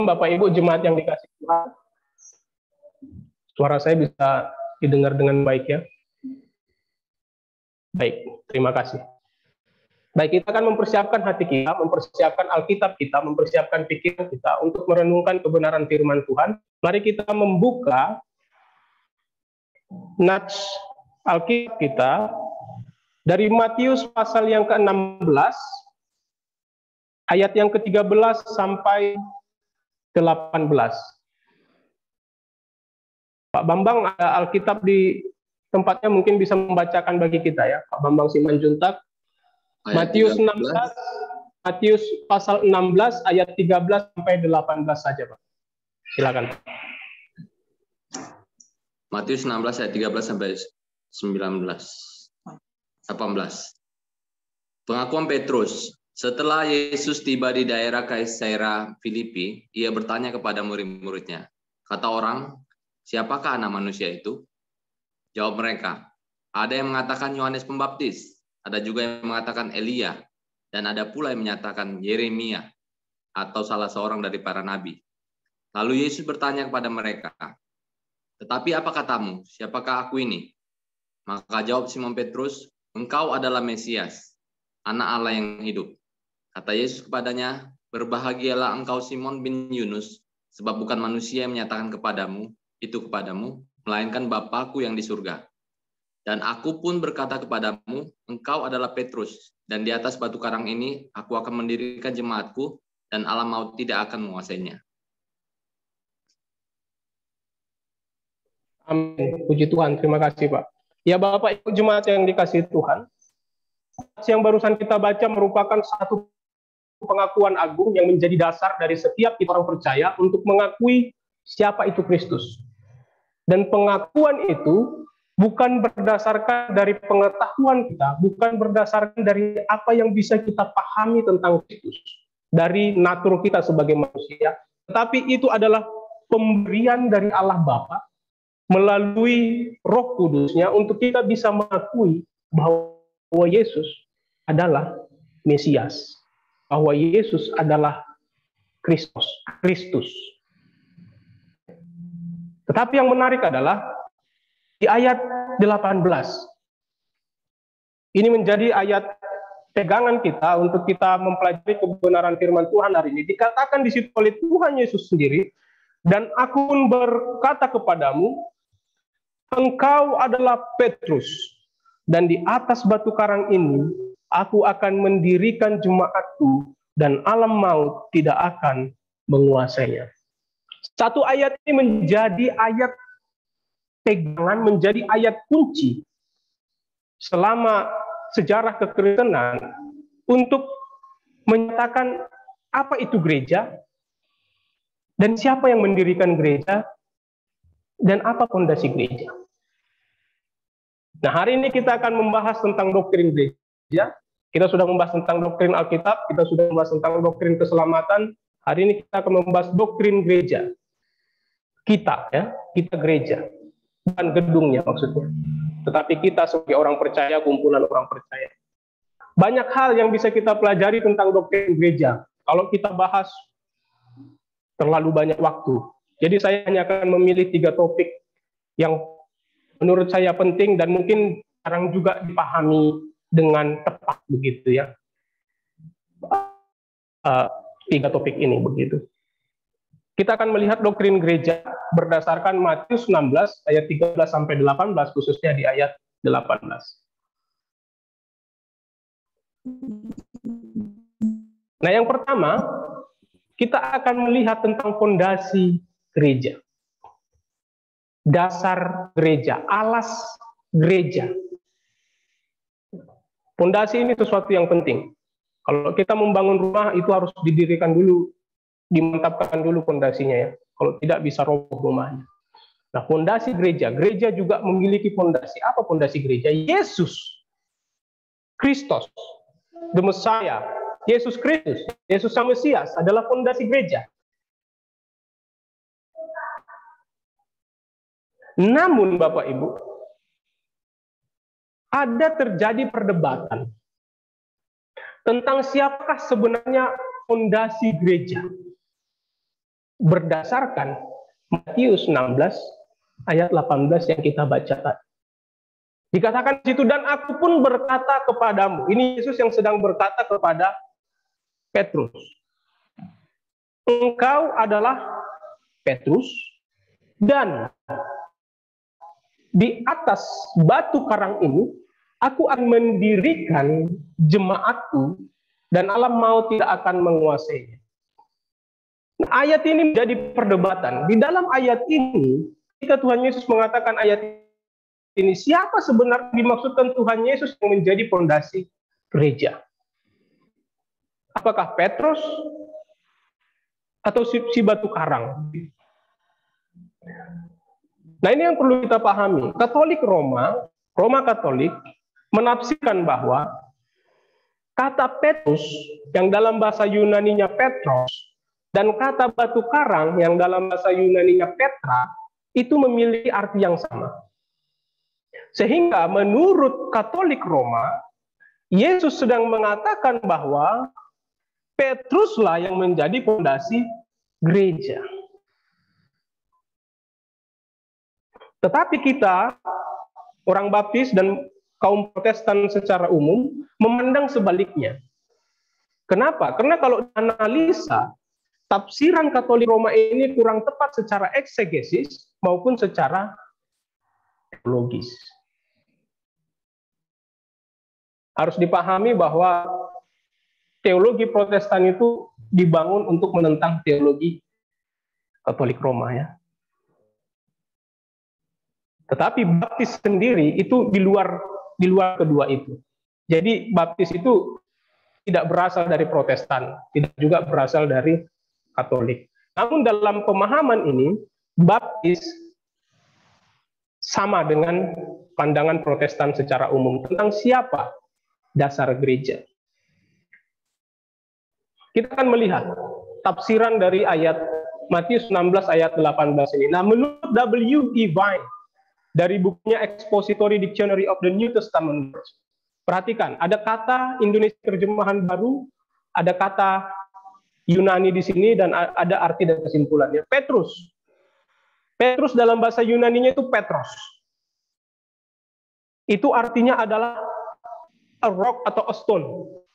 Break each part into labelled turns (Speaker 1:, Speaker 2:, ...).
Speaker 1: Bapak Ibu jemaat yang dikasih Tuhan. Suara saya bisa didengar dengan baik ya? Baik, terima kasih. Baik, kita akan mempersiapkan hati kita, mempersiapkan Alkitab kita, mempersiapkan pikiran kita untuk merenungkan kebenaran firman Tuhan. Mari kita membuka nats Alkitab kita dari Matius pasal yang ke-16, ayat yang ke-13 sampai ke-18. Pak Bambang, ada Alkitab di tempatnya, mungkin bisa membacakan bagi kita ya, Pak Bambang Simanjuntak. Matius 16, Matius pasal 16 ayat 13 sampai 18 saja, Pak. Silakan.
Speaker 2: Matius 16 ayat 13 sampai 18. Pengakuan Petrus. Setelah Yesus tiba di daerah Kaisarea Filipi, ia bertanya kepada murid-muridnya, kata orang, siapakah anak manusia itu? Jawab mereka, ada yang mengatakan Yohanes Pembaptis, ada juga yang mengatakan Elia, dan ada pula yang menyatakan Yeremia, atau salah seorang dari para nabi. Lalu Yesus bertanya kepada mereka, tetapi apa katamu, siapakah aku ini? Maka jawab Simon Petrus, engkau adalah Mesias, anak Allah yang hidup. Kata Yesus kepadanya, berbahagialah engkau Simon bin Yunus, sebab bukan manusia yang menyatakan kepadamu, melainkan Bapa-Ku yang di surga. Dan aku pun berkata kepadamu, engkau adalah Petrus, dan di atas batu karang ini aku akan mendirikan jemaatku, dan alam maut tidak akan menguasainya.
Speaker 1: Amin. Puji Tuhan, terima kasih Pak. Ya Bapak Ibu jemaat yang dikasihi Tuhan, yang barusan kita baca merupakan satu pengakuan agung yang menjadi dasar dari setiap orang percaya untuk mengakui siapa itu Kristus. Dan pengakuan itu bukan berdasarkan dari pengetahuan kita, bukan berdasarkan dari apa yang bisa kita pahami tentang Kristus, dari natur kita sebagai manusia, tetapi itu adalah pemberian dari Allah Bapa melalui Roh Kudus-Nya untuk kita bisa mengakui bahwa Yesus adalah Mesias, bahwa Yesus adalah Kristus. Tetapi yang menarik adalah di ayat 18. Ini menjadi ayat pegangan kita untuk kita mempelajari kebenaran firman Tuhan hari ini. Dikatakan di situ oleh Tuhan Yesus sendiri, dan aku pun berkata kepadamu, engkau adalah Petrus, dan di atas batu karang ini aku akan mendirikan jemaatku, dan alam maut tidak akan menguasainya. Satu ayat ini menjadi ayat pegangan, menjadi ayat kunci selama sejarah kekristenan untuk menyatakan apa itu gereja, dan siapa yang mendirikan gereja, dan apa fondasi gereja. Nah, hari ini kita akan membahas tentang doktrin gereja. Kita sudah membahas tentang doktrin Alkitab, kita sudah membahas tentang doktrin keselamatan. Hari ini kita akan membahas doktrin gereja. Kita gereja, bukan gedungnya maksudnya, tetapi kita sebagai orang percaya, kumpulan orang percaya. Banyak hal yang bisa kita pelajari tentang doktrin gereja. Kalau kita bahas terlalu banyak waktu. Jadi saya hanya akan memilih 3 topik yang menurut saya penting dan mungkin sekarang juga dipahami dengan tepat begitu ya. 3 topik ini begitu. Kita akan melihat doktrin gereja berdasarkan Matius 16 ayat 13 sampai 18, khususnya di ayat 18. Nah, yang pertama, kita akan melihat tentang fondasi gereja. Dasar gereja, alas gereja. Fondasi ini sesuatu yang penting. Kalau kita membangun rumah, itu harus didirikan dulu, dimantapkan dulu fondasinya ya. Kalau tidak bisa roboh rumahnya. Nah, fondasi gereja juga memiliki fondasi. Apa fondasi gereja? Yesus Kristus, the Messiah, Yesus Kristus, Yesus sang Mesias adalah fondasi gereja. Namun Bapak Ibu, ada terjadi perdebatan tentang siapakah sebenarnya fondasi gereja. berdasarkan Matius 16 ayat 18 yang kita baca tadi. Dikatakan di situ, dan aku pun berkata kepadamu. Ini Yesus yang sedang berkata kepada Petrus. Engkau adalah Petrus, dan di atas batu karang ini aku akan mendirikan jemaatku, dan alam maut tidak akan menguasainya. Ayat ini menjadi perdebatan. Di dalam ayat ini, ketika Tuhan Yesus mengatakan ayat ini, siapa sebenarnya dimaksudkan Tuhan Yesus yang menjadi fondasi gereja? Apakah Petrus atau si batu karang? Nah, ini yang perlu kita pahami. Katolik Roma Katolik menafsirkan bahwa kata Petrus yang dalam bahasa Yunaninya Petros dan kata batu karang yang dalam bahasa Yunaninya Petra itu memiliki arti yang sama. Sehingga menurut Katolik Roma, Yesus sedang mengatakan bahwa Petruslah yang menjadi fondasi gereja. Tetapi kita, orang baptis dan kaum Protestan secara umum, memandang sebaliknya. Kenapa? Karena kalau analisa, tafsiran Katolik Roma ini kurang tepat secara eksegesis maupun secara teologis. Harus dipahami bahwa teologi Protestan itu dibangun untuk menentang teologi Katolik Roma, ya. Tetapi baptis sendiri itu di luar kedua itu. Jadi baptis itu tidak berasal dari Protestan, tidak juga berasal dari Katolik. Namun dalam pemahaman ini, baptis sama dengan pandangan Protestan secara umum tentang siapa dasar gereja. Kita akan melihat tafsiran dari ayat Matius 16 ayat 18 ini. Nah, menurut W.E. Vine dari bukunya Expository Dictionary of the New Testament, perhatikan, ada kata Indonesia terjemahan baru, ada kata Yunani di sini, dan ada arti dan kesimpulannya. Petrus dalam bahasa Yunaninya itu Petros. Itu artinya adalah a rock atau a stone,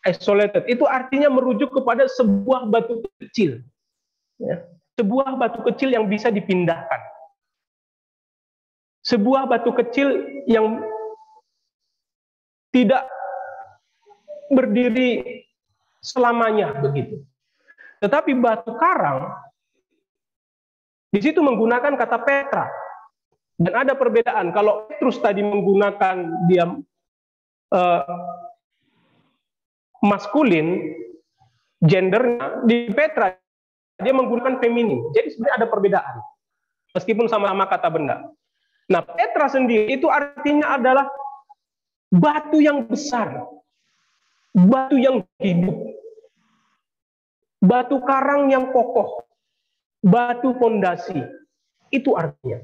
Speaker 1: isolated. Itu artinya merujuk kepada sebuah batu kecil, ya. Sebuah batu kecil yang bisa dipindahkan. Sebuah batu kecil yang tidak berdiri selamanya begitu. Tetapi batu karang di situ menggunakan kata Petra. Dan ada perbedaan. Kalau Petrus tadi menggunakan dia maskulin, gendernya, di Petra dia menggunakan feminin. Jadi sebenarnya ada perbedaan. Meskipun sama-sama kata benda. Nah, Petra sendiri itu artinya adalah batu yang besar. Batu yang hidup. Batu karang yang kokoh. Batu fondasi. Itu artinya.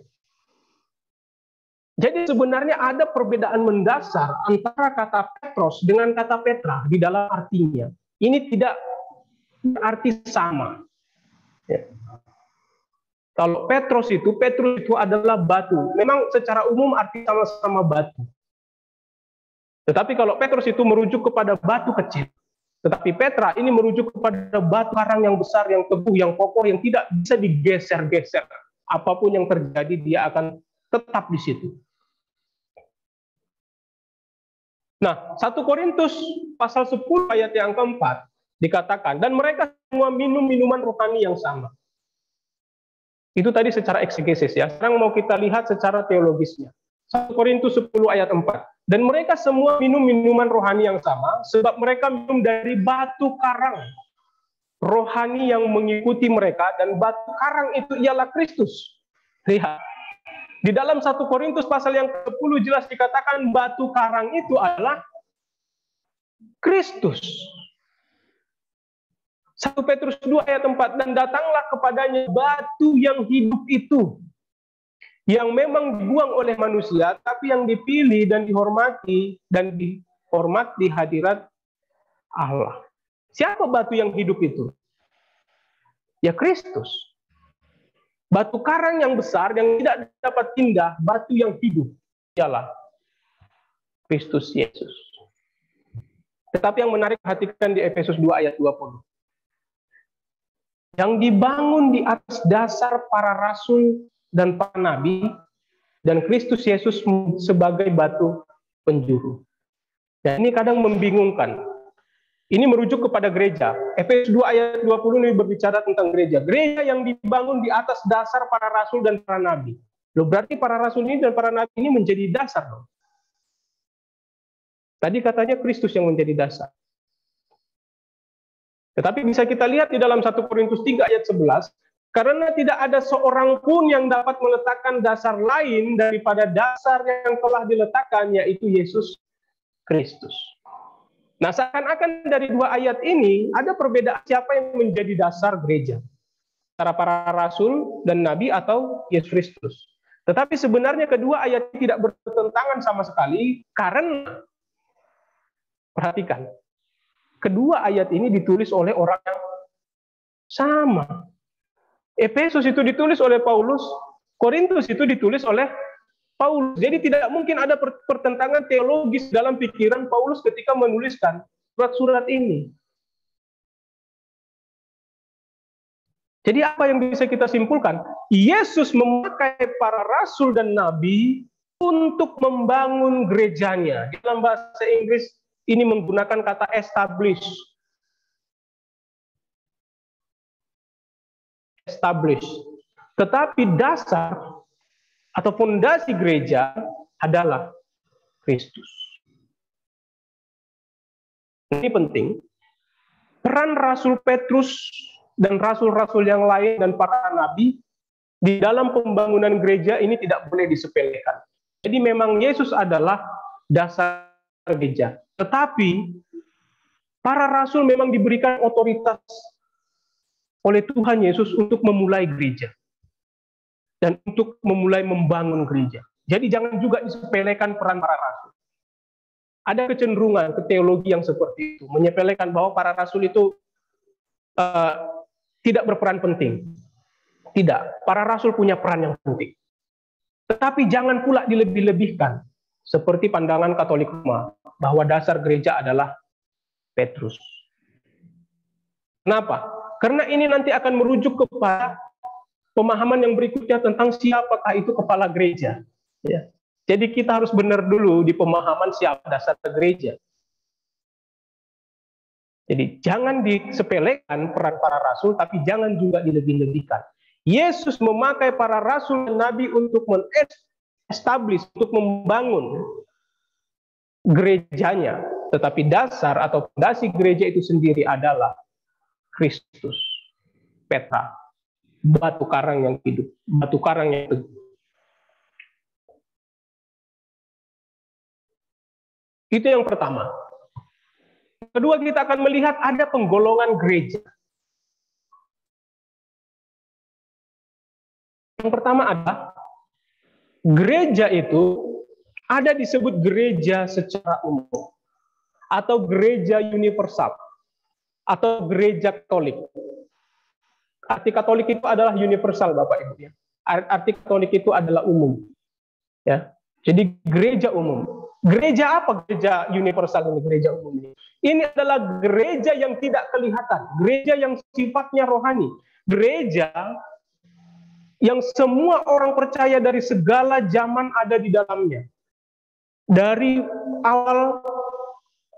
Speaker 1: Jadi sebenarnya ada perbedaan mendasar antara kata Petros dengan kata Petra di dalam artinya. Ini tidak berarti sama. Ya. Kalau Petrus itu adalah batu. Memang secara umum arti sama-sama batu. Tetapi kalau Petrus itu merujuk kepada batu kecil. Tetapi Petra ini merujuk kepada batu karang yang besar, yang teguh, yang kokoh, yang tidak bisa digeser-geser. Apapun yang terjadi, dia akan tetap di situ. Nah, 1 Korintus pasal 10 ayat yang keempat dikatakan, dan mereka semua minum minuman rohani yang sama. Itu tadi secara eksegesis, ya. Sekarang mau kita lihat secara teologisnya. 1 Korintus 10 ayat 4. Dan mereka semua minum minuman rohani yang sama, sebab mereka minum dari batu karang rohani yang mengikuti mereka, dan batu karang itu ialah Kristus. Lihat. Di dalam 1 Korintus pasal yang ke-10 jelas dikatakan batu karang itu adalah Kristus. 1 Petrus 2 ayat 4, dan datanglah kepadanya batu yang hidup itu, yang memang dibuang oleh manusia, tapi yang dipilih dan dihormati di hadirat Allah. Siapa batu yang hidup itu? Ya Kristus. Batu karang yang besar yang tidak dapat pindah, batu yang hidup ialah Kristus Yesus. Tetapi yang menarik perhatikan di Efesus 2 ayat 20. Yang dibangun di atas dasar para rasul dan para nabi, dan Kristus Yesus sebagai batu penjuru. Dan ini kadang membingungkan. Ini merujuk kepada gereja. Efesus 2 ayat 20 ini berbicara tentang gereja. Gereja yang dibangun di atas dasar para rasul dan para nabi. Loh, berarti para rasul ini dan para nabi ini menjadi dasar dong. Tadi katanya Kristus yang menjadi dasar. Tetapi bisa kita lihat di dalam 1 Korintus 3 ayat 11, karena tidak ada seorang pun yang dapat meletakkan dasar lain daripada dasar yang telah diletakkan, yaitu Yesus Kristus. Nah, seakan-akan dari dua ayat ini ada perbedaan siapa yang menjadi dasar gereja, antara para rasul dan nabi atau Yesus Kristus. Tetapi sebenarnya kedua ayat ini tidak bertentangan sama sekali, karena perhatikan, kedua ayat ini ditulis oleh orang yang sama. Efesus itu ditulis oleh Paulus, Korintus itu ditulis oleh Paulus. Jadi tidak mungkin ada pertentangan teologis dalam pikiran Paulus ketika menuliskan surat-surat ini. Jadi apa yang bisa kita simpulkan? Yesus memakai para rasul dan nabi untuk membangun gerejanya. Dalam bahasa Inggris ini menggunakan kata establish. Establish. Tetapi dasar atau fondasi gereja adalah Kristus. Ini penting. Peran Rasul Petrus dan rasul-rasul yang lain dan para nabi di dalam pembangunan gereja ini tidak boleh disepelekan. Jadi memang Yesus adalah dasar gereja. Tetapi para rasul memang diberikan otoritas oleh Tuhan Yesus untuk memulai gereja dan untuk memulai membangun gereja. Jadi jangan juga disepelekan peran para rasul. Ada kecenderungan ke teologi yang seperti itu, menyepelekan bahwa para rasul itu tidak berperan penting. Tidak, para rasul punya peran yang penting. Tetapi jangan pula dilebih-lebihkan, seperti pandangan Katolik Roma, bahwa dasar gereja adalah Petrus. Kenapa? Karena ini nanti akan merujuk kepada pemahaman yang berikutnya tentang siapakah itu kepala gereja. Ya. Jadi kita harus benar dulu di pemahaman siapa dasar gereja. Jadi jangan disepelekan peran para rasul, tapi jangan juga dilebih-lebihkan. Yesus memakai para rasul dan nabi untuk men-establish, untuk membangun gerejanya. Tetapi dasar atau fondasi gereja itu sendiri adalah Kristus, Petra, batu karang yang hidup, batu karang yang teguh. Itu yang pertama. Kedua, kita akan melihat ada penggolongan gereja. Yang pertama adalah gereja itu ada disebut gereja secara umum atau gereja universal atau gereja Katolik. Arti Katolik itu adalah universal, Bapak Ibu ya. Arti Katolik itu adalah umum. Ya. Jadi gereja umum. Gereja apa? Gereja universal ini, gereja umum ini. Ini adalah gereja yang tidak kelihatan, gereja yang sifatnya rohani, gereja yang semua orang percaya dari segala zaman ada di dalamnya. Dari awal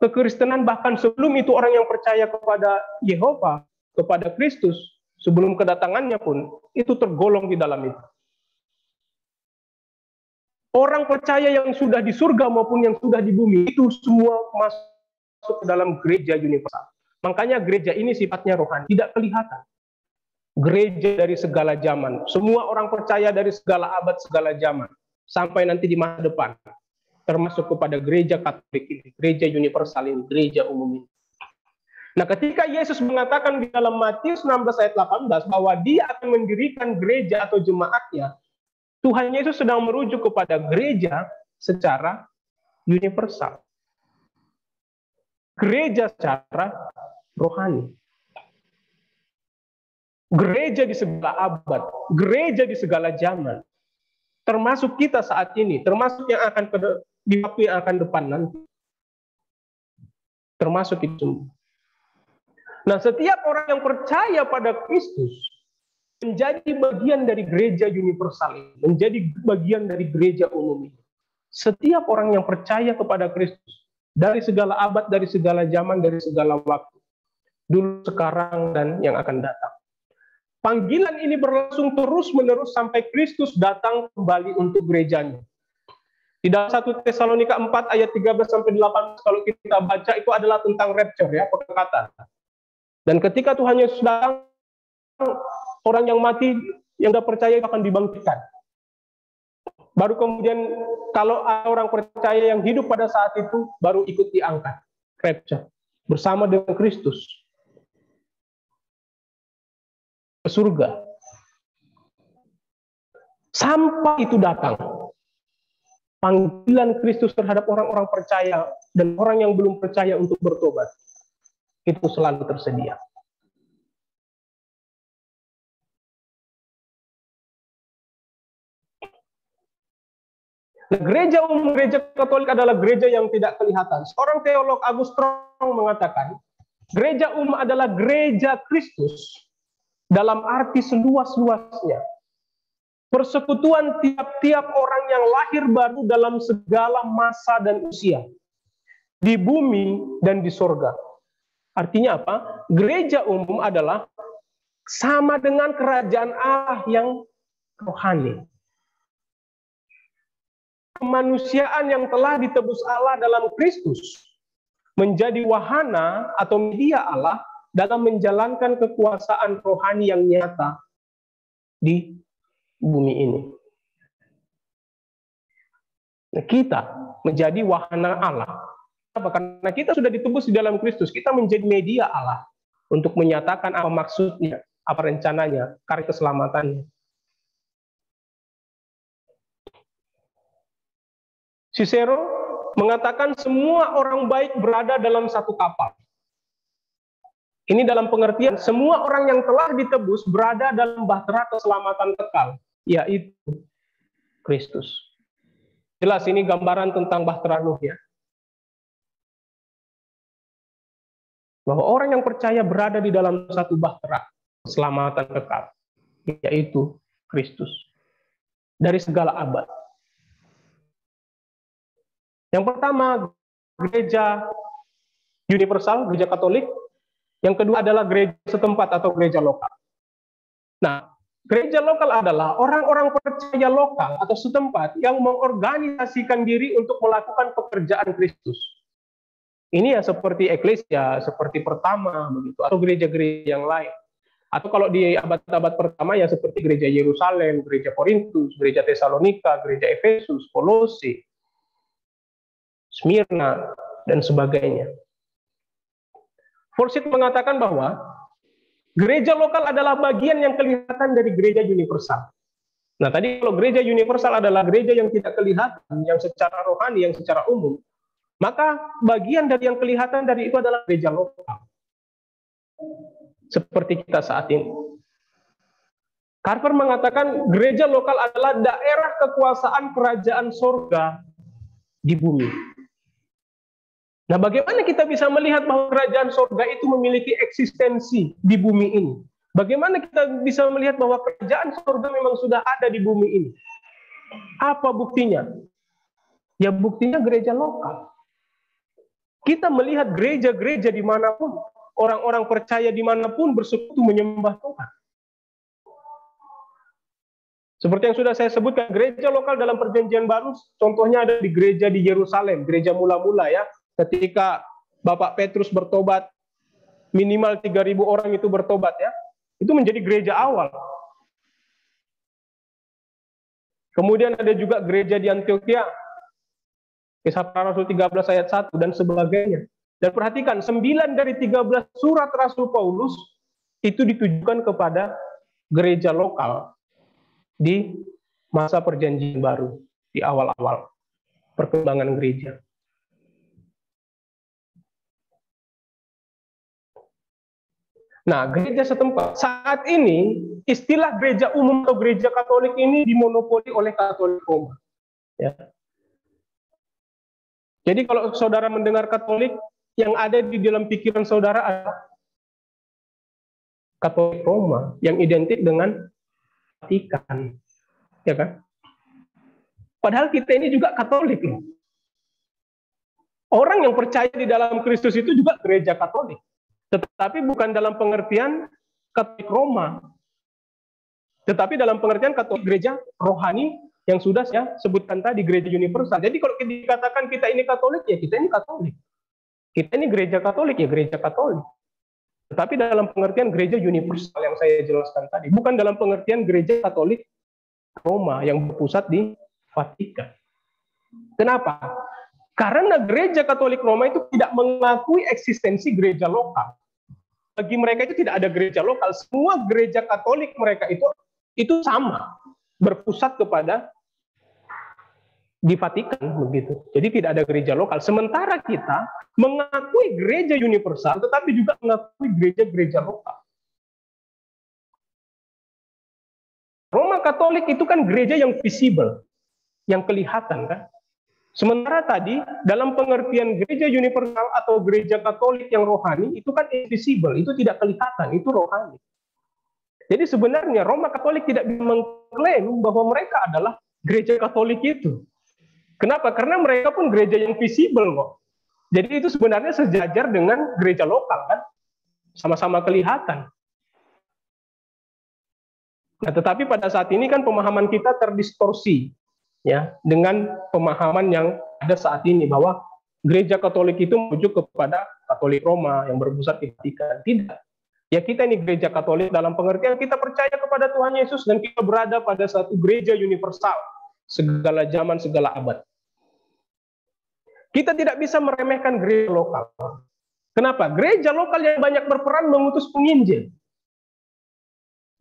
Speaker 1: kekristenan, bahkan sebelum itu orang yang percaya kepada Yehova, kepada Kristus, sebelum kedatangannya pun, itu tergolong di dalam itu. Orang percaya yang sudah di surga maupun yang sudah di bumi, itu semua masuk ke dalam gereja universal. Makanya gereja ini sifatnya rohani, tidak kelihatan. Gereja dari segala zaman, semua orang percaya dari segala abad, segala zaman, sampai nanti di masa depan, termasuk kepada gereja Katolik ini, gereja universal ini, gereja umum ini. Nah, ketika Yesus mengatakan di dalam Matius 16 ayat 18 bahwa dia akan mendirikan gereja atau jemaatnya, Tuhan Yesus sedang merujuk kepada gereja secara universal. Gereja secara rohani. gereja di segala abad, gereja di segala zaman, termasuk kita saat ini, termasuk yang akan di waktu yang akan depan nanti, termasuk itu. Nah, setiap orang yang percaya pada Kristus menjadi bagian dari gereja universal ini, menjadi bagian dari gereja umum ini. Setiap orang yang percaya kepada Kristus dari segala abad, dari segala zaman, dari segala waktu, dulu, sekarang, dan yang akan datang. Panggilan ini berlangsung terus-menerus sampai Kristus datang kembali untuk gerejanya. Di dalam 1 Tesalonika 4 ayat 13-18 kalau kita baca itu adalah tentang rapture, ya, perkataan. Dan ketika Tuhan Yesus datang, orang yang mati yang tidak percaya akan dibangkitkan. Baru kemudian kalau orang percaya yang hidup pada saat itu baru ikut diangkat, rapture, bersama dengan Kristus ke surga. Sampai itu datang, panggilan Kristus terhadap orang-orang percaya dan orang yang belum percaya untuk bertobat itu selalu tersedia. Nah, gereja umum, gereja Katolik adalah gereja yang tidak kelihatan. Seorang teolog August Strong mengatakan, gereja umum adalah gereja Kristus dalam arti seluas-luasnya. Persekutuan tiap-tiap orang yang lahir baru dalam segala masa dan usia. Di bumi dan di sorga. Artinya apa? Gereja umum adalah sama dengan kerajaan Allah yang rohani. Kemanusiaan yang telah ditebus Allah dalam Kristus menjadi wahana atau media Allah dalam menjalankan kekuasaan rohani yang nyata di bumi ini. Nah, kita menjadi wahana Allah. Karena kita sudah ditebus di dalam Kristus, kita menjadi media Allah untuk menyatakan apa maksudnya, apa rencananya, karya keselamatannya. Cicero mengatakan semua orang baik berada dalam satu kapal. Ini dalam pengertian semua orang yang telah ditebus berada dalam bahtera keselamatan kekal, yaitu Kristus. Jelas ini gambaran tentang bahtera Nuh, ya. Bahwa orang yang percaya berada di dalam satu bahtera keselamatan kekal, yaitu Kristus. Dari segala abad. Yang pertama, gereja universal, gereja Katolik. Yang kedua adalah gereja setempat atau gereja lokal. Nah, gereja lokal adalah orang-orang percaya lokal atau setempat yang mengorganisasikan diri untuk melakukan pekerjaan Kristus. Ini ya seperti eklesia, seperti pertama, begitu, atau gereja-gereja yang lain. Atau kalau di abad-abad pertama ya seperti gereja Yerusalem, gereja Korintus, gereja Tesalonika, gereja Efesus, Kolose, Smyrna, dan sebagainya. Forsyth mengatakan bahwa gereja lokal adalah bagian yang kelihatan dari gereja universal. Nah, tadi kalau gereja universal adalah gereja yang tidak kelihatan, yang secara rohani, yang secara umum, maka bagian dari yang kelihatan dari itu adalah gereja lokal. Seperti kita saat ini. Carver mengatakan gereja lokal adalah daerah kekuasaan kerajaan sorga di bumi. Nah, bagaimana kita bisa melihat bahwa kerajaan sorga itu memiliki eksistensi di bumi ini? Bagaimana kita bisa melihat bahwa kerajaan sorga memang sudah ada di bumi ini? Apa buktinya? Ya buktinya gereja lokal. Kita melihat gereja-gereja dimanapun, orang-orang percaya dimanapun bersekutu menyembah Tuhan. Seperti yang sudah saya sebutkan, gereja lokal dalam perjanjian baru, contohnya ada di gereja di Yerusalem, gereja mula-mula ya, ketika Bapak Petrus bertobat, minimal 3.000 orang itu bertobat ya, itu menjadi gereja awal. Kemudian ada juga gereja di Antioquia, Kisah Para Rasul 13 ayat 1 dan sebagainya. Dan perhatikan, 9 dari 13 surat Rasul Paulus itu ditujukan kepada gereja lokal di masa perjanjian baru, di awal-awal perkembangan gereja. Nah, gereja setempat saat ini istilah gereja umum atau gereja Katolik ini dimonopoli oleh Katolik Roma. Ya. Jadi kalau saudara mendengar Katolik, yang ada di dalam pikiran saudara adalah Katolik Roma yang identik dengan Vatikan, ya kan? Padahal kita ini juga Katolik loh. Orang yang percaya di dalam Kristus itu juga gereja Katolik, tetapi bukan dalam pengertian Katolik Roma, tetapi dalam pengertian Katolik gereja rohani yang sudah saya sebutkan tadi, gereja universal. Jadi kalau dikatakan kita ini Katolik, ya kita ini Katolik. Kita ini gereja Katolik, ya gereja Katolik. Tetapi dalam pengertian gereja universal yang saya jelaskan tadi, bukan dalam pengertian gereja Katolik Roma yang berpusat di Vatikan. Kenapa? Karena gereja Katolik Roma itu tidak mengakui eksistensi gereja lokal. Bagi mereka itu tidak ada gereja lokal. Semua gereja Katolik mereka itu sama, berpusat kepada di Vatikan begitu. Jadi tidak ada gereja lokal. Sementara kita mengakui gereja universal, tetapi juga mengakui gereja-gereja lokal. Roma Katolik itu kan gereja yang visible, yang kelihatan kan. Sementara tadi dalam pengertian gereja universal atau gereja Katolik yang rohani itu kan invisible, itu tidak kelihatan, itu rohani. Jadi sebenarnya Roma Katolik tidak mengklaim bahwa mereka adalah gereja Katolik itu. Kenapa? Karena mereka pun gereja yang visible kok. Jadi itu sebenarnya sejajar dengan gereja lokal kan, sama-sama kelihatan. Nah, tetapi pada saat ini kan pemahaman kita terdistorsi. Ya, dengan pemahaman yang ada saat ini bahwa gereja Katolik itu merujuk kepada Katolik Roma yang berpusat di Vatikan. Tidak. Ya kita ini gereja Katolik dalam pengertian kita percaya kepada Tuhan Yesus dan kita berada pada satu gereja universal segala zaman, segala abad. Kita tidak bisa meremehkan gereja lokal. Kenapa? Gereja lokal yang banyak berperan mengutus penginjil,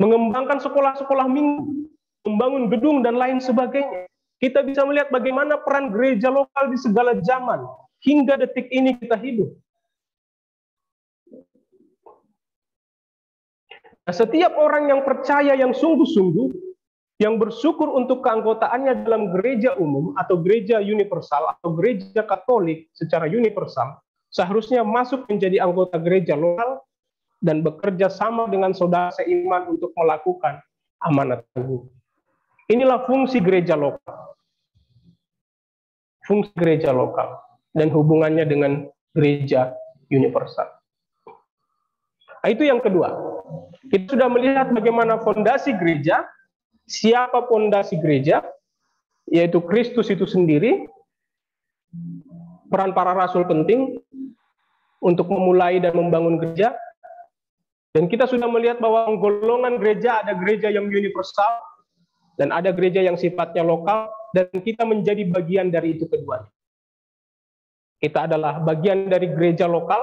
Speaker 1: mengembangkan sekolah-sekolah minggu, membangun gedung dan lain sebagainya. Kita bisa melihat bagaimana peran gereja lokal di segala zaman. Hingga detik ini kita hidup. Nah, setiap orang yang percaya yang sungguh-sungguh, yang bersyukur untuk keanggotaannya dalam gereja umum atau gereja universal atau gereja Katolik secara universal, seharusnya masuk menjadi anggota gereja lokal dan bekerja sama dengan saudara seiman untuk melakukan amanat Tuhan. Inilah fungsi gereja lokal. Fungsi gereja lokal dan hubungannya dengan gereja universal. Nah, itu yang kedua. Kita sudah melihat bagaimana fondasi gereja, siapa fondasi gereja, yaitu Kristus itu sendiri. Peran para rasul penting untuk memulai dan membangun gereja. Dan kita sudah melihat bahwa golongan gereja, ada gereja yang universal dan ada gereja yang sifatnya lokal, dan kita menjadi bagian dari itu keduanya. Kita adalah bagian dari gereja lokal,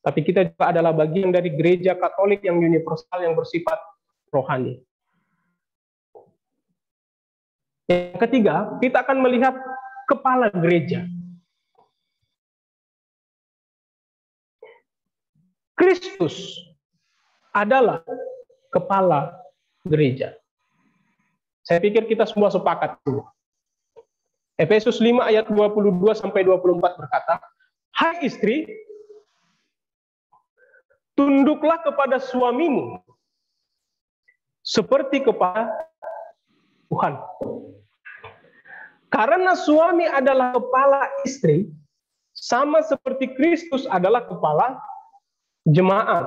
Speaker 1: tapi kita juga adalah bagian dari gereja Katolik yang universal yang bersifat rohani. Yang ketiga, kita akan melihat kepala gereja. Kristus adalah kepala gereja. Saya pikir kita semua sepakat. Efesus 5 ayat 22 sampai 24 berkata, "Hai istri, tunduklah kepada suamimu seperti kepada Tuhan. Karena suami adalah kepala istri, sama seperti Kristus adalah kepala jemaat.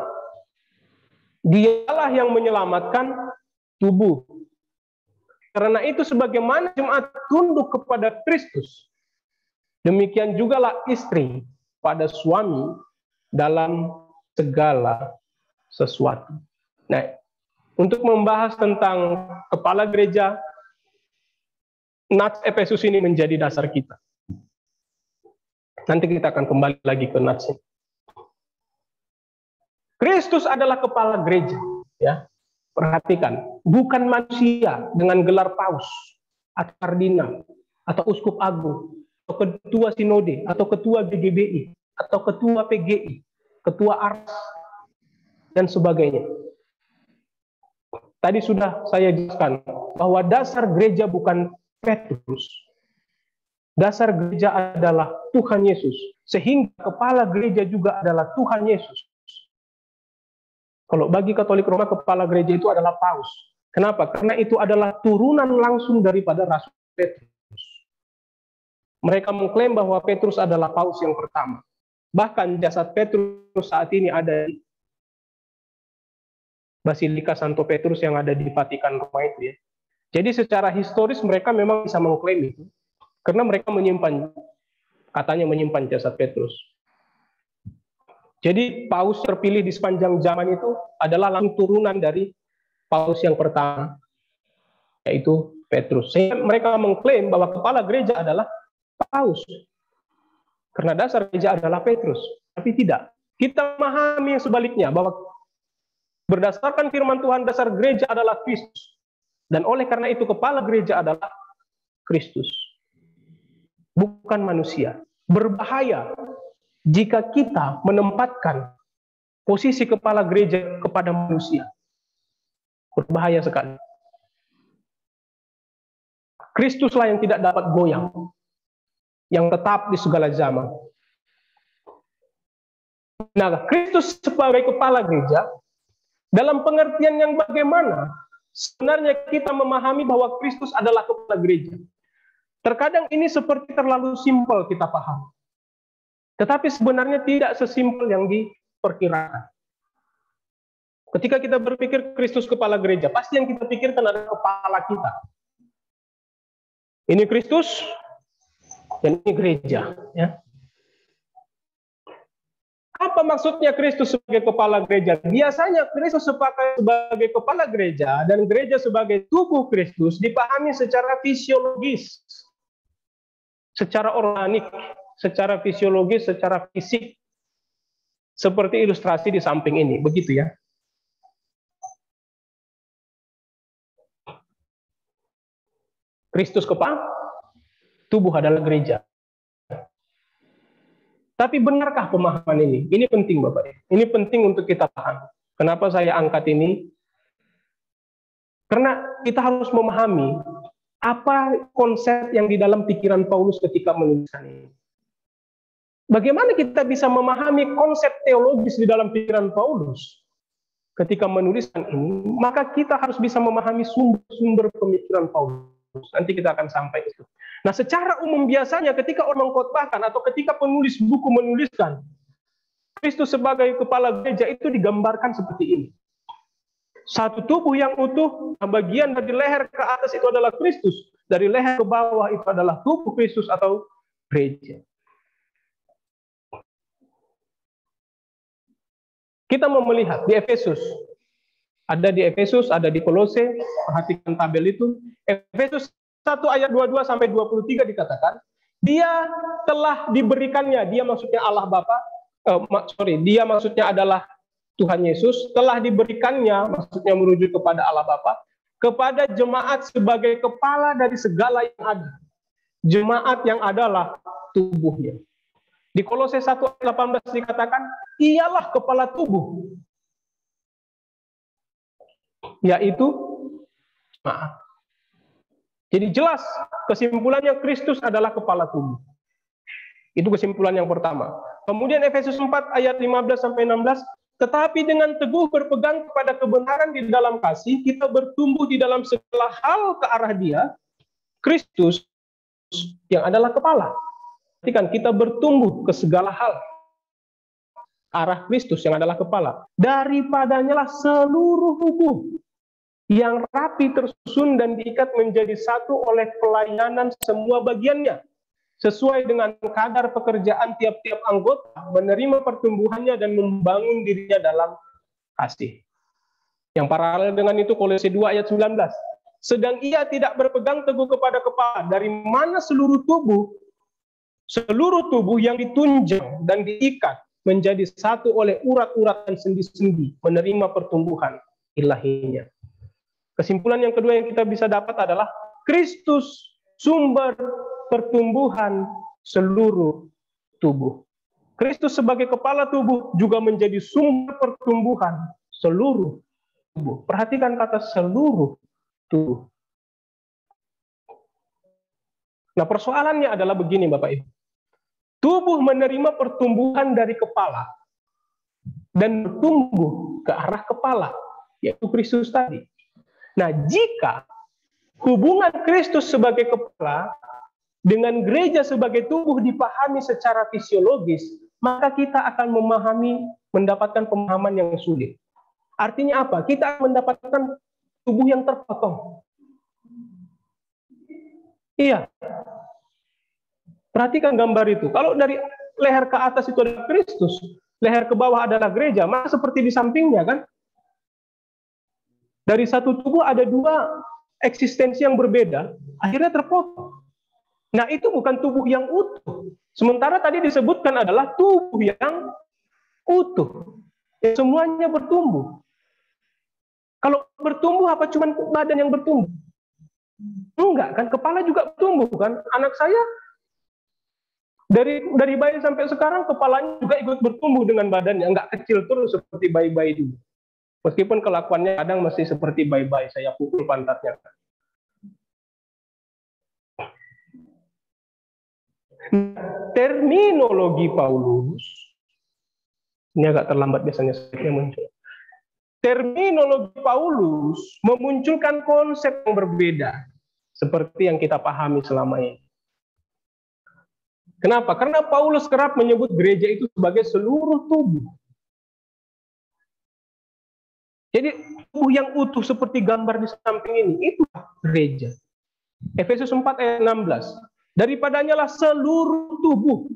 Speaker 1: Dialah yang menyelamatkan tubuh. Karena itu sebagaimana jemaat tunduk kepada Kristus, demikian jugalah istri pada suami dalam segala sesuatu." Nah, untuk membahas tentang kepala gereja, nats Efesus ini menjadi dasar kita. Nanti kita akan kembali lagi ke nats ini. Kristus adalah kepala gereja, ya. Perhatikan, bukan manusia dengan gelar paus, atau kardinal, atau uskup agung, atau ketua sinode, atau ketua GGBI, atau ketua PGI, ketua ARS, dan sebagainya. Tadi sudah saya jelaskan bahwa dasar gereja bukan Petrus. Dasar gereja adalah Tuhan Yesus. Sehingga kepala gereja juga adalah Tuhan Yesus. Kalau bagi Katolik Roma, kepala gereja itu adalah Paus. Kenapa? Karena itu adalah turunan langsung daripada Rasul Petrus. Mereka mengklaim bahwa Petrus adalah Paus yang pertama. Bahkan jasad Petrus saat ini ada di Basilika Santo Petrus yang ada di Vatikan Roma itu ya. Jadi secara historis mereka memang bisa mengklaim itu. Karena mereka katanya menyimpan jasad Petrus. Jadi Paus terpilih di sepanjang zaman itu adalah langsung turunan dari Paus yang pertama, yaitu Petrus. Sehingga mereka mengklaim bahwa kepala gereja adalah Paus. Karena dasar gereja adalah Petrus. Tapi tidak. Kita memahami yang sebaliknya, bahwa berdasarkan firman Tuhan, dasar gereja adalah Kristus. Dan oleh karena itu kepala gereja adalah Kristus. Bukan manusia. Berbahaya jika kita menempatkan posisi kepala gereja kepada manusia. Berbahaya sekali. Kristuslah yang tidak dapat goyang, yang tetap di segala zaman. Nah, Kristus sebagai kepala gereja, dalam pengertian yang bagaimana sebenarnya kita memahami bahwa Kristus adalah kepala gereja. Terkadang ini seperti terlalu simpel kita paham. Tetapi sebenarnya tidak sesimpel yang diperkirakan. Ketika kita berpikir Kristus kepala gereja, pasti yang kita pikirkan adalah kepala kita. Ini Kristus dan ini gereja. Ya. Apa maksudnya Kristus sebagai kepala gereja? Biasanya Kristus sebagai kepala gereja dan gereja sebagai tubuh Kristus dipahami secara fisiologis, secara organik, secara fisiologis, secara fisik. Seperti ilustrasi di samping ini, begitu ya. Kristus kepala, tubuh adalah gereja. Tapi benarkah pemahaman ini? Ini penting Bapak. Ini penting untuk kita paham. Kenapa saya angkat ini? Karena kita harus memahami apa konsep yang di dalam pikiran Paulus ketika menuliskan ini. Bagaimana kita bisa memahami konsep teologis di dalam pikiran Paulus ketika menuliskan ini? Maka kita harus bisa memahami sumber-sumber pemikiran Paulus. Nanti kita akan sampai itu. Nah, secara umum biasanya ketika orang mengkhotbahkan atau ketika penulis buku menuliskan Kristus sebagai kepala gereja itu digambarkan seperti ini. Satu tubuh yang utuh, bagian dari leher ke atas itu adalah Kristus, dari leher ke bawah itu adalah tubuh Kristus atau gereja. Kita mau melihat di Efesus. Ada di Efesus, ada di Kolose, perhatikan tabel itu. Efesus 1 ayat 22 sampai 23 dikatakan, dia telah diberikannya, dia maksudnya Allah Bapa, dia maksudnya adalah Tuhan Yesus, telah diberikannya, maksudnya merujuk kepada Allah Bapa, kepada jemaat sebagai kepala dari segala yang ada. Jemaat yang adalah tubuhnya. Di Kolose 1 ayat 18 dikatakan, ialah kepala tubuh, yaitu jemaat. Jadi jelas kesimpulannya Kristus adalah kepala tubuh. Itu kesimpulan yang pertama. Kemudian Efesus 4 ayat 15 sampai 16, tetapi dengan teguh berpegang kepada kebenaran di dalam kasih, kita bertumbuh di dalam segala hal ke arah Dia, Kristus yang adalah kepala. Perhatikan, kita bertumbuh ke segala hal arah Kristus yang adalah kepala. Daripadanya lah seluruh tubuh yang rapi tersusun dan diikat menjadi satu oleh pelayanan semua bagiannya, sesuai dengan kadar pekerjaan tiap-tiap anggota, menerima pertumbuhannya dan membangun dirinya dalam kasih. Yang paralel dengan itu Kolose 2 ayat 19. Sedang ia tidak berpegang teguh kepada kepala, dari mana seluruh tubuh yang ditunjang dan diikat menjadi satu oleh urat-urat dan sendi-sendi, menerima pertumbuhan ilahinya. Kesimpulan yang kedua yang kita bisa dapat adalah Kristus sumber pertumbuhan seluruh tubuh. Kristus sebagai kepala tubuh juga menjadi sumber pertumbuhan seluruh tubuh. Perhatikan kata seluruh tubuh. Nah, persoalannya adalah begini, Bapak Ibu. Tubuh menerima pertumbuhan dari kepala dan bertumbuh ke arah kepala, yaitu Kristus tadi. Nah, jika hubungan Kristus sebagai kepala dengan gereja sebagai tubuh dipahami secara fisiologis, maka kita akan mendapatkan pemahaman yang sulit. Artinya apa? Kita akan mendapatkan tubuh yang terpotong. Iya. Perhatikan gambar itu. Kalau dari leher ke atas itu adalah Kristus, leher ke bawah adalah gereja, maka seperti di sampingnya kan? Dari satu tubuh ada dua eksistensi yang berbeda, akhirnya terpotong. Nah, itu bukan tubuh yang utuh. Sementara tadi disebutkan adalah tubuh yang utuh. Ya, semuanya bertumbuh. Kalau bertumbuh apa cuma badan yang bertumbuh? Enggak kan, kepala juga bertumbuh kan? Anak saya dari bayi sampai sekarang kepalanya juga ikut bertumbuh dengan badannya, enggak kecil terus seperti bayi-bayi dulu. Meskipun kelakuannya kadang masih seperti bayi-bayi, saya pukul pantatnya. Terminologi Paulus, ini agak terlambat biasanya saya muncul. Terminologi Paulus memunculkan konsep yang berbeda seperti yang kita pahami selama ini. Kenapa? Karena Paulus kerap menyebut gereja itu sebagai seluruh tubuh. Jadi tubuh yang utuh seperti gambar di samping ini, itulah gereja. Efesus 4 ayat 16. Daripadanya lah seluruh tubuh.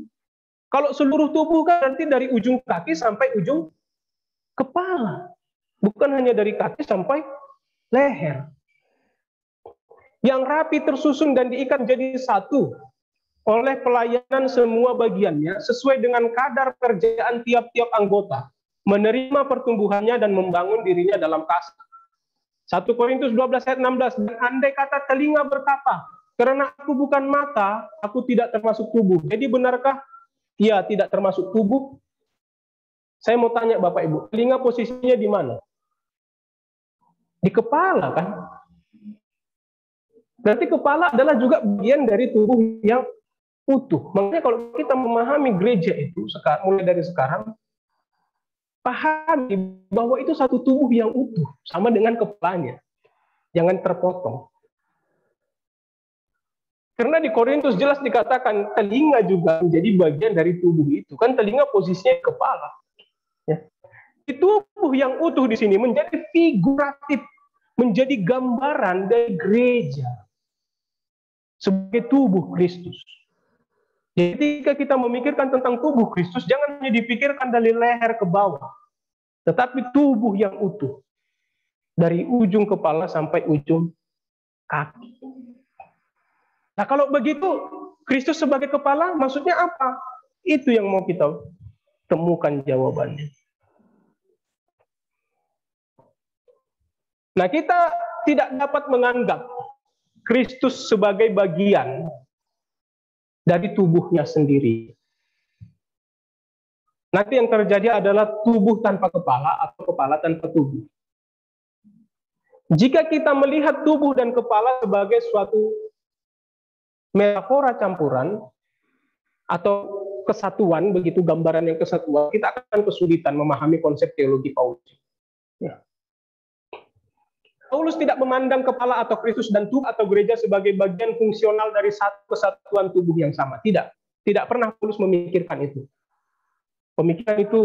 Speaker 1: Kalau seluruh tubuh kan berarti dari ujung kaki sampai ujung kepala. Bukan hanya dari kaki sampai leher. Yang rapi tersusun dan diikat jadi satu oleh pelayanan semua bagiannya sesuai dengan kadar pekerjaan tiap-tiap anggota, menerima pertumbuhannya dan membangun dirinya dalam kasih. 1 Korintus 12 ayat 16, dan andai kata telinga berkata, karena aku bukan mata, aku tidak termasuk tubuh. Jadi benarkah ia tidak termasuk tubuh? Saya mau tanya Bapak Ibu, telinga posisinya di mana? Di kepala kan? Berarti kepala adalah juga bagian dari tubuh yang utuh. Makanya kalau kita memahami gereja itu mulai dari sekarang, pahami bahwa itu satu tubuh yang utuh, sama dengan kepalanya. Jangan terpotong. Karena di Korintus jelas dikatakan telinga juga menjadi bagian dari tubuh itu. Kan telinga posisinya kepala. Ya. Tubuh yang utuh di sini menjadi figuratif, menjadi gambaran dari gereja sebagai tubuh Kristus. Jadi ketika kita memikirkan tentang tubuh Kristus, jangan hanya dipikirkan dari leher ke bawah, tetapi tubuh yang utuh. Dari ujung kepala sampai ujung kaki. Nah kalau begitu, Kristus sebagai kepala maksudnya apa? Itu yang mau kita temukan jawabannya. Nah kita tidak dapat menganggap Kristus sebagai bagian dari tubuhnya sendiri. Nanti yang terjadi adalah tubuh tanpa kepala atau kepala tanpa tubuh. Jika kita melihat tubuh dan kepala sebagai suatu metafora campuran atau kesatuan, begitu gambaran yang kesatuan, kita akan kesulitan memahami konsep teologi Paulus. Ya. Paulus tidak memandang kepala atau Kristus dan tubuh atau gereja sebagai bagian fungsional dari satu kesatuan tubuh yang sama. Tidak pernah Paulus memikirkan itu. Pemikiran itu,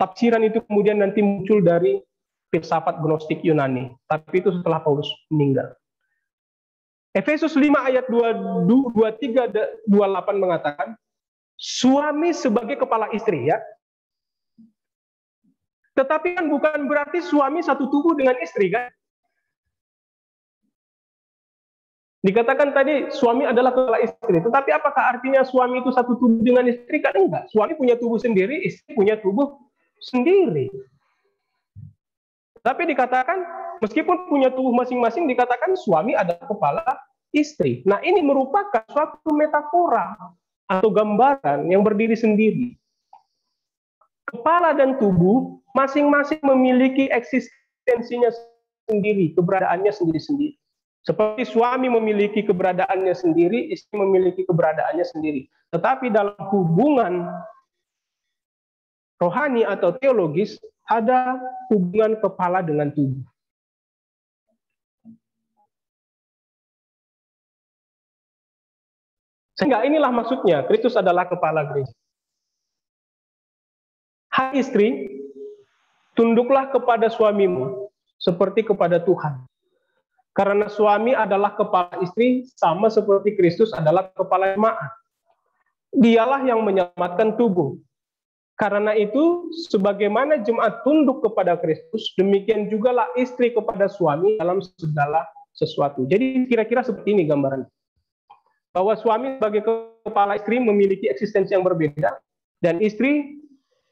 Speaker 1: tafsiran itu kemudian nanti muncul dari filsafat Gnostik Yunani. Tapi itu setelah Paulus meninggal. Efesus 5 ayat 23-28 mengatakan, suami sebagai kepala istri, ya. Tetapi kan bukan berarti suami satu tubuh dengan istri, kan? Dikatakan tadi suami adalah kepala istri, tetapi apakah artinya suami itu satu tubuh dengan istri? Kan enggak. Suami punya tubuh sendiri, istri punya tubuh sendiri. Tapi dikatakan, meskipun punya tubuh masing-masing, dikatakan suami adalah kepala istri. Nah ini merupakan suatu metafora atau gambaran yang berdiri sendiri. Kepala dan tubuh masing-masing memiliki eksistensinya sendiri, keberadaannya sendiri-sendiri. Seperti suami memiliki keberadaannya sendiri, istri memiliki keberadaannya sendiri. Tetapi dalam hubungan rohani atau teologis, ada hubungan kepala dengan tubuh. Sehingga inilah maksudnya, Kristus adalah kepala gereja. Hai istri, tunduklah kepada suamimu seperti kepada Tuhan. Karena suami adalah kepala istri, sama seperti Kristus adalah kepala jemaat. Dialah yang menyelamatkan tubuh. Karena itu, sebagaimana jemaat tunduk kepada Kristus, demikian jugalah istri kepada suami dalam segala sesuatu. Jadi kira-kira seperti ini gambaran. Bahwa suami sebagai kepala istri memiliki eksistensi yang berbeda, dan istri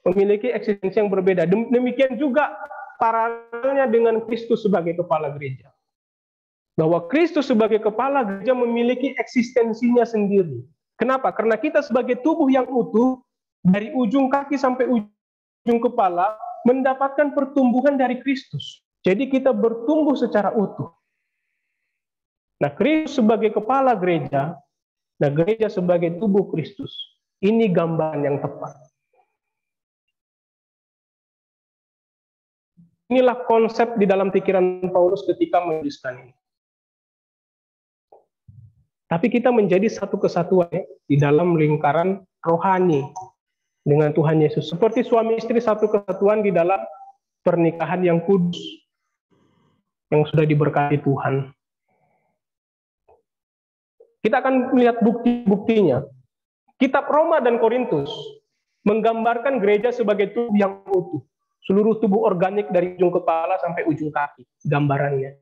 Speaker 1: memiliki eksistensi yang berbeda. Demikian juga paralelnya dengan Kristus sebagai kepala gereja. Bahwa Kristus sebagai kepala gereja memiliki eksistensinya sendiri. Kenapa? Karena kita sebagai tubuh yang utuh, dari ujung kaki sampai ujung kepala, mendapatkan pertumbuhan dari Kristus. Jadi kita bertumbuh secara utuh. Nah, Kristus sebagai kepala gereja, nah gereja sebagai tubuh Kristus. Ini gambaran yang tepat. Inilah konsep di dalam pikiran Paulus ketika menuliskan ini. Tapi kita menjadi satu kesatuan di dalam lingkaran rohani dengan Tuhan Yesus. Seperti suami istri satu kesatuan di dalam pernikahan yang kudus, yang sudah diberkati Tuhan. Kita akan melihat bukti-buktinya. Kitab Roma dan Korintus menggambarkan gereja sebagai tubuh yang utuh. Seluruh tubuh organik dari ujung kepala sampai ujung kaki, gambarannya.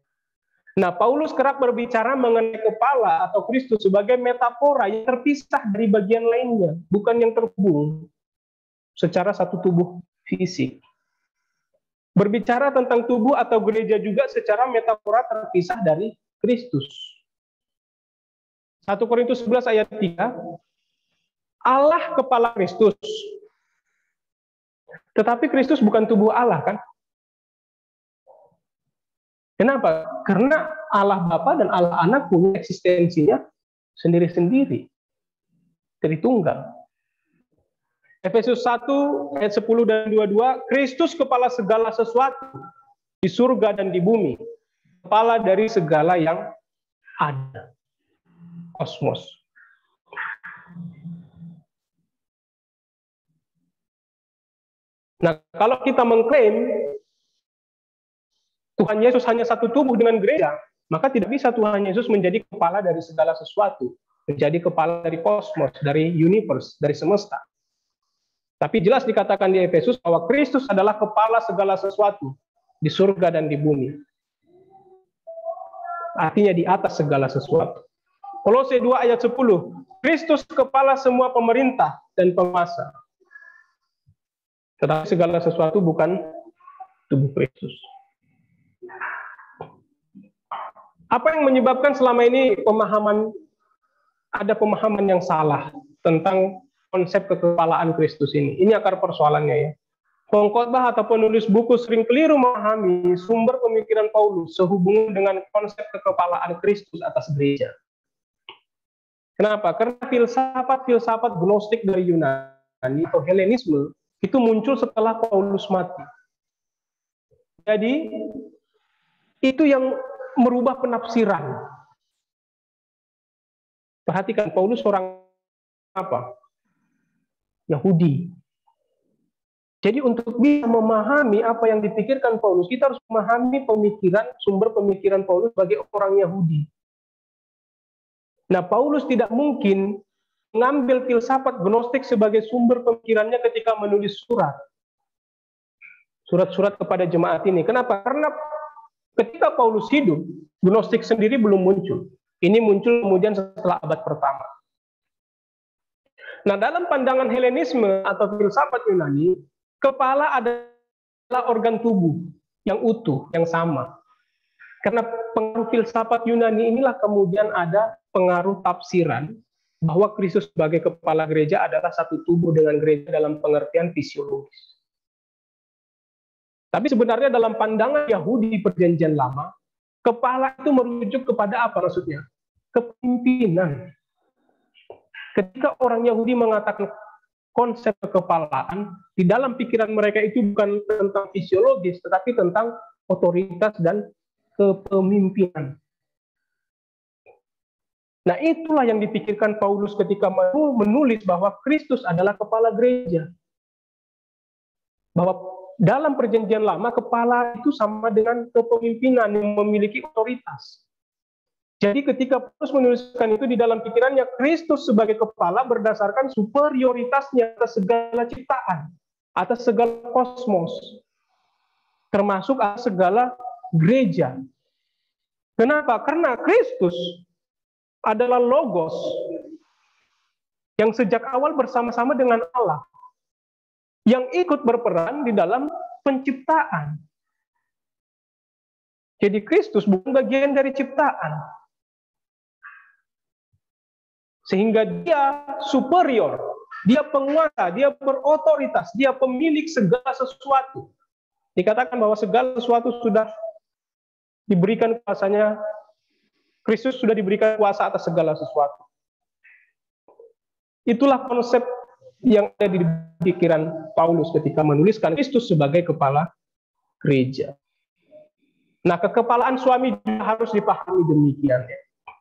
Speaker 1: Nah, Paulus kerap berbicara mengenai kepala atau Kristus sebagai metafora yang terpisah dari bagian lainnya, bukan yang terhubung secara satu tubuh fisik. Berbicara tentang tubuh atau gereja juga secara metafora terpisah dari Kristus. 1 Korintus 11 ayat 3, Allah kepala Kristus. Tetapi Kristus bukan tubuh Allah, kan? Kenapa? Karena Allah Bapa dan Allah Anak punya eksistensinya sendiri-sendiri. Tritunggal. Efesus 1 ayat 10 dan 22, Kristus kepala segala sesuatu di surga dan di bumi. Kepala dari segala yang ada. Kosmos. Nah, kalau kita mengklaim Tuhan Yesus hanya satu tubuh dengan gereja, maka tidak bisa Tuhan Yesus menjadi kepala dari segala sesuatu, menjadi kepala dari kosmos, dari universe, dari semesta. Tapi jelas dikatakan di Efesus bahwa Kristus adalah kepala segala sesuatu di surga dan di bumi. Artinya di atas segala sesuatu. Kolose 2 ayat 10, Kristus kepala semua pemerintah dan penguasa. Tetapi segala sesuatu bukan tubuh Kristus. Apa yang menyebabkan selama ini ada pemahaman yang salah tentang konsep kekepalaan Kristus ini? Ini akar persoalannya ya. Pengkhotbah atau penulis buku sering keliru memahami sumber pemikiran Paulus sehubungan dengan konsep kekepalaan Kristus atas gereja. Kenapa? Karena filsafat gnostik dari Yunani atau Helenisme itu muncul setelah Paulus mati. Jadi itu yang merubah penafsiran. Perhatikan, Paulus orang apa? Yahudi. Jadi untuk bisa memahami apa yang dipikirkan Paulus, kita harus memahami sumber pemikiran Paulus sebagai orang Yahudi. Nah, Paulus tidak mungkin mengambil filsafat gnostik sebagai sumber pemikirannya ketika menulis surat-surat kepada jemaat ini. Kenapa? Karena ketika Paulus hidup, gnostik sendiri belum muncul. Ini muncul kemudian setelah abad pertama. Nah, dalam pandangan Helenisme atau filsafat Yunani, kepala adalah organ tubuh yang utuh, yang sama. Karena pengaruh filsafat Yunani inilah kemudian ada pengaruh tafsiran bahwa Kristus sebagai kepala gereja adalah satu tubuh dengan gereja dalam pengertian fisiologis. Tapi sebenarnya dalam pandangan Yahudi Perjanjian Lama, kepala itu merujuk kepada apa maksudnya? Kepemimpinan. Ketika orang Yahudi mengatakan konsep kekepalaan, di dalam pikiran mereka itu bukan tentang fisiologis, tetapi tentang otoritas dan kepemimpinan. Nah, itulah yang dipikirkan Paulus ketika menulis bahwa Kristus adalah kepala gereja. Bahwa dalam Perjanjian Lama, kepala itu sama dengan kepemimpinan yang memiliki otoritas. Jadi ketika Paulus menuliskan itu di dalam pikirannya, Kristus sebagai kepala berdasarkan superioritasnya atas segala ciptaan, atas segala kosmos, termasuk atas segala gereja. Kenapa? Karena Kristus adalah Logos yang sejak awal bersama-sama dengan Allah, yang ikut berperan di dalam penciptaan. Jadi Kristus bukan bagian dari ciptaan. Sehingga dia superior, dia penguasa, dia berotoritas, dia pemilik segala sesuatu. Dikatakan bahwa segala sesuatu sudah diberikan kuasanya, Kristus sudah diberikan kuasa atas segala sesuatu. Itulah konsep yang ada di pikiran Paulus ketika menuliskan Kristus sebagai kepala gereja. Nah, kekepalaan suami juga harus dipahami demikian.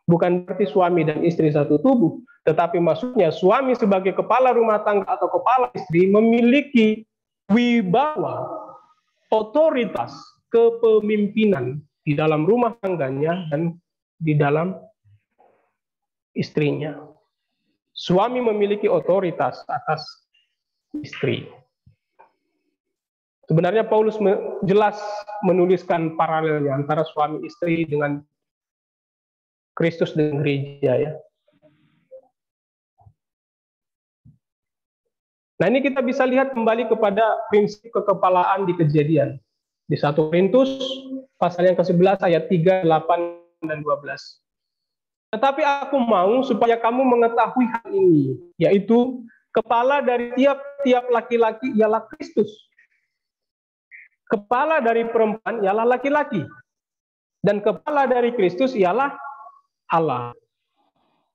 Speaker 1: Bukan berarti suami dan istri satu tubuh, tetapi maksudnya suami sebagai kepala rumah tangga atau kepala istri memiliki wibawa, otoritas, kepemimpinan di dalam rumah tangganya dan di dalam istrinya. Suami memiliki otoritas atas istri. Sebenarnya Paulus jelas menuliskan paralelnya antara suami istri dengan Kristus dan gereja, ya. Nah, ini kita bisa lihat kembali kepada prinsip kekepalaan di Kejadian. Di 1 Korintus pasal yang ke-11 ayat 3, 8 dan 12. Tetapi aku mau supaya kamu mengetahui hal ini, yaitu kepala dari tiap-tiap laki-laki ialah Kristus. Kepala dari perempuan ialah laki-laki. Dan kepala dari Kristus ialah Allah.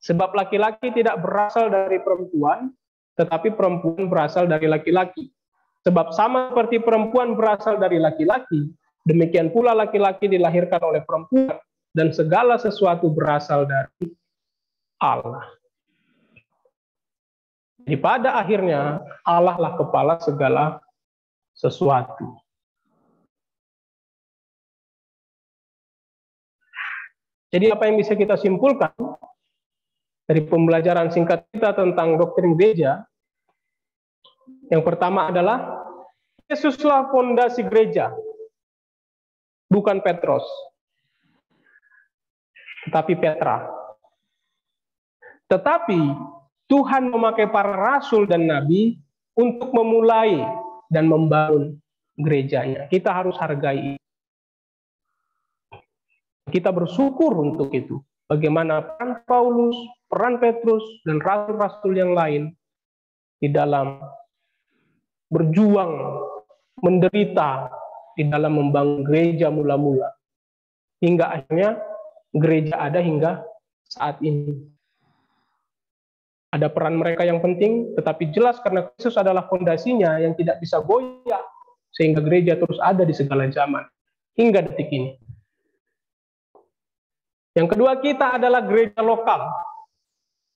Speaker 1: Sebab laki-laki tidak berasal dari perempuan, tetapi perempuan berasal dari laki-laki. Sebab sama seperti perempuan berasal dari laki-laki, demikian pula laki-laki dilahirkan oleh perempuan, dan segala sesuatu berasal dari Allah. Jadi pada akhirnya Allah lah kepala segala sesuatu. Jadi apa yang bisa kita simpulkan dari pembelajaran singkat kita tentang doktrin gereja? Yang pertama adalah Yesuslah fondasi gereja, bukan Petrus, tetapi Petra. Tetapi Tuhan memakai para rasul dan nabi untuk memulai dan membangun gerejanya. Kita harus hargai. Kita bersyukur untuk itu. Bagaimana peran Paulus, peran Petrus, dan rasul-rasul yang lain di dalam berjuang, menderita di dalam membangun gereja mula-mula. Hingga akhirnya gereja ada hingga saat ini. Ada peran mereka yang penting, tetapi jelas karena Kristus adalah fondasinya yang tidak bisa goyah, sehingga gereja terus ada di segala zaman, hingga detik ini. Yang kedua, kita adalah gereja lokal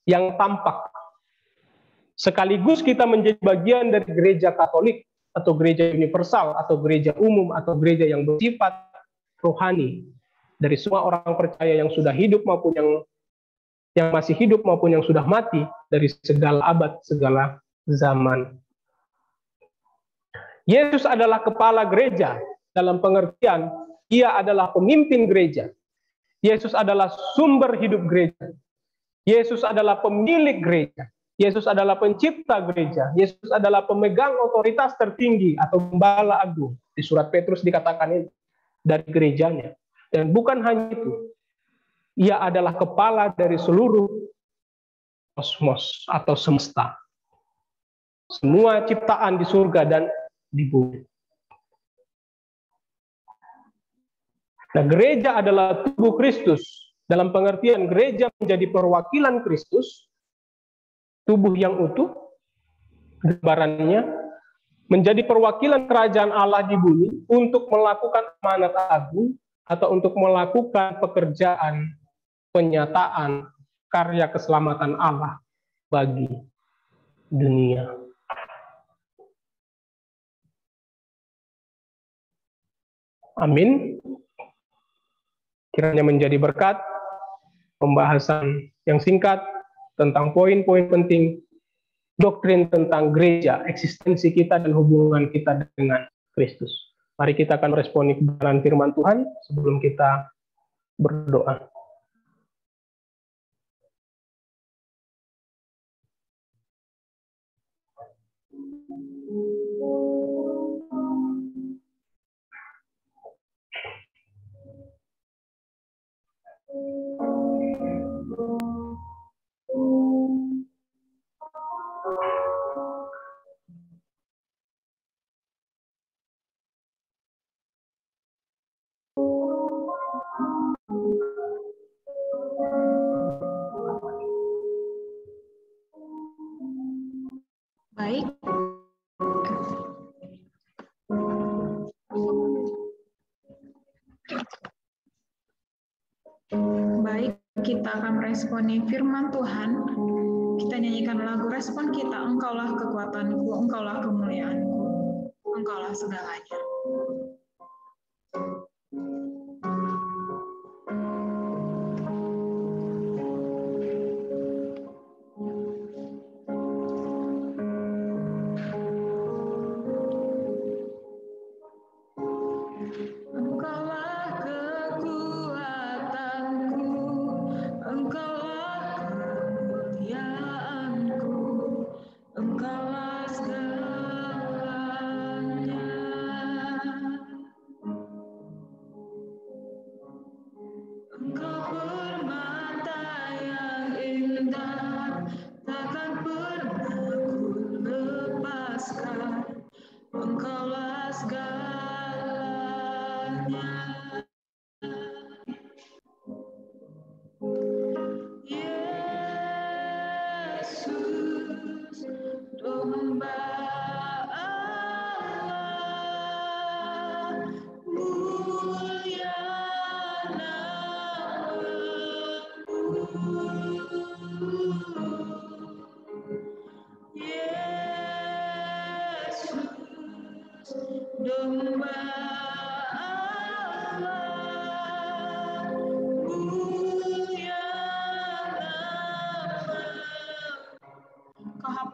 Speaker 1: yang tampak. Sekaligus kita menjadi bagian dari gereja Katolik, atau gereja universal, atau gereja umum, atau gereja yang bersifat rohani. Dari semua orang percaya yang sudah hidup maupun yang masih hidup maupun yang sudah mati, dari segala abad, segala zaman. Yesus adalah kepala gereja, dalam pengertian, ia adalah pemimpin gereja. Yesus adalah sumber hidup gereja. Yesus adalah pemilik gereja. Yesus adalah pencipta gereja. Yesus adalah pemegang otoritas tertinggi atau gembala agung. Di surat Petrus dikatakan itu dari gerejanya. Dan bukan hanya itu. Ia adalah kepala dari seluruh kosmos atau semesta. Semua ciptaan di surga dan di bumi. Nah, gereja adalah tubuh Kristus. Dalam pengertian gereja menjadi perwakilan Kristus, tubuh yang utuh, gambarannya menjadi perwakilan kerajaan Allah di bumi untuk melakukan amanat agung atau untuk melakukan pekerjaan penyataan karya keselamatan Allah bagi dunia. Amin. Kiranya menjadi berkat pembahasan yang singkat tentang poin-poin penting doktrin tentang gereja, eksistensi kita dan hubungan kita dengan Kristus. Mari kita akan meresponi kebenaran firman Tuhan sebelum kita berdoa.
Speaker 3: Baik. Baik, kita akan meresponi firman Tuhan. Kita nyanyikan lagu respon kita, Engkaulah kekuatanku, Engkaulah kemuliaanku, Engkaulah segalanya.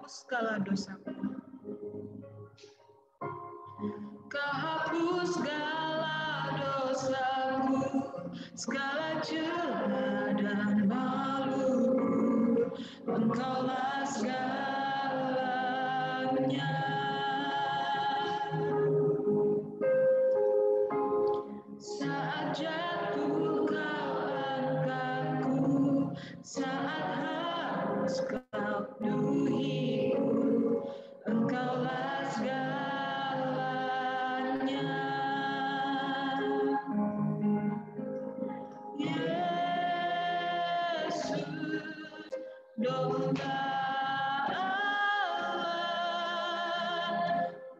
Speaker 3: Segala dosaku, Kau hapus segala dosaku, segala celah dan maluku, Engkaulah segalanya. Saat jatuh Kau angkatku, saat harus Kau penuhiku, Engkaulah segalanya. Yesus, domba Allah,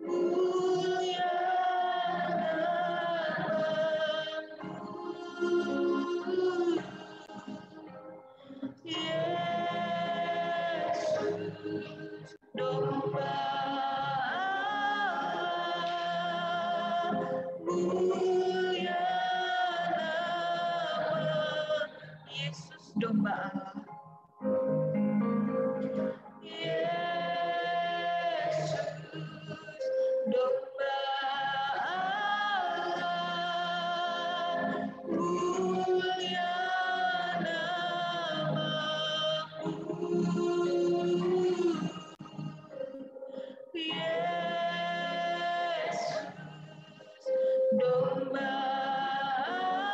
Speaker 3: mulia namamu. Yesus, domba Allah, mulia nama. Yesus, domba Allah. Yesus, domba Allah, mulia namamu. Yesus, domba Allah,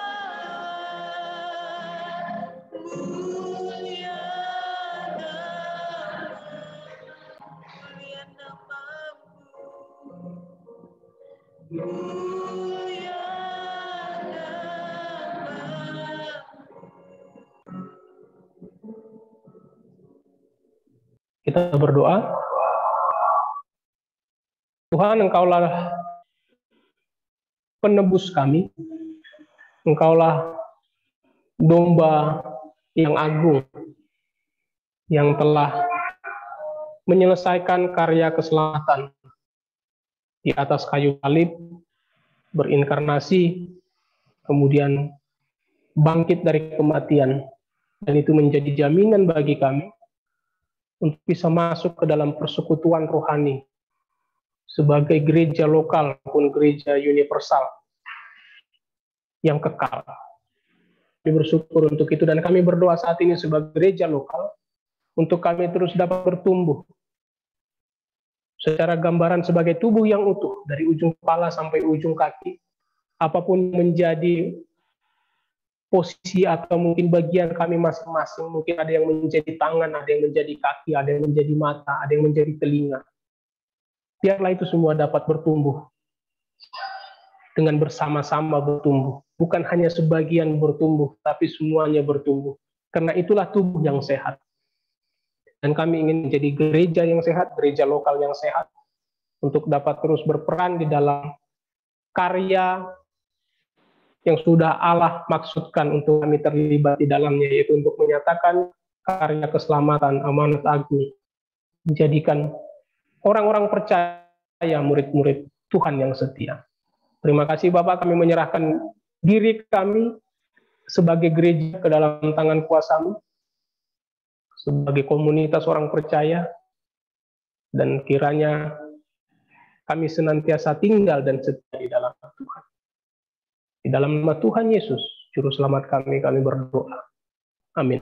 Speaker 3: mulia
Speaker 1: Kita berdoa. Tuhan, Engkaulah penebus kami. Engkaulah domba yang agung, yang telah menyelesaikan karya keselamatan di atas kayu salib, berinkarnasi, kemudian bangkit dari kematian. Dan itu menjadi jaminan bagi kami untuk bisa masuk ke dalam persekutuan rohani sebagai gereja lokal maupun gereja universal yang kekal. Kami bersyukur untuk itu dan kami berdoa saat ini sebagai gereja lokal untuk kami terus dapat bertumbuh secara gambaran sebagai tubuh yang utuh dari ujung kepala sampai ujung kaki, apapun menjadi posisi atau mungkin bagian kami masing-masing, mungkin ada yang menjadi tangan, ada yang menjadi kaki, ada yang menjadi mata, ada yang menjadi telinga. Biarlah itu semua dapat bertumbuh dengan bersama-sama bertumbuh. Bukan hanya sebagian bertumbuh, tapi semuanya bertumbuh. Karena itulah tubuh yang sehat. Dan kami ingin menjadi gereja yang sehat, gereja lokal yang sehat, untuk dapat terus berperan di dalam karya yang sudah Allah maksudkan untuk kami terlibat di dalamnya, yaitu untuk menyatakan karya keselamatan amanat agung, menjadikan orang-orang percaya, murid-murid Tuhan yang setia. Terima kasih Bapak, kami menyerahkan diri kami sebagai gereja ke dalam tangan kuasa-Mu, sebagai komunitas orang percaya, dan kiranya kami senantiasa tinggal dan setia di dalam Tuhan. Di dalam nama Tuhan Yesus, Juru Selamat kami berdoa. Amin.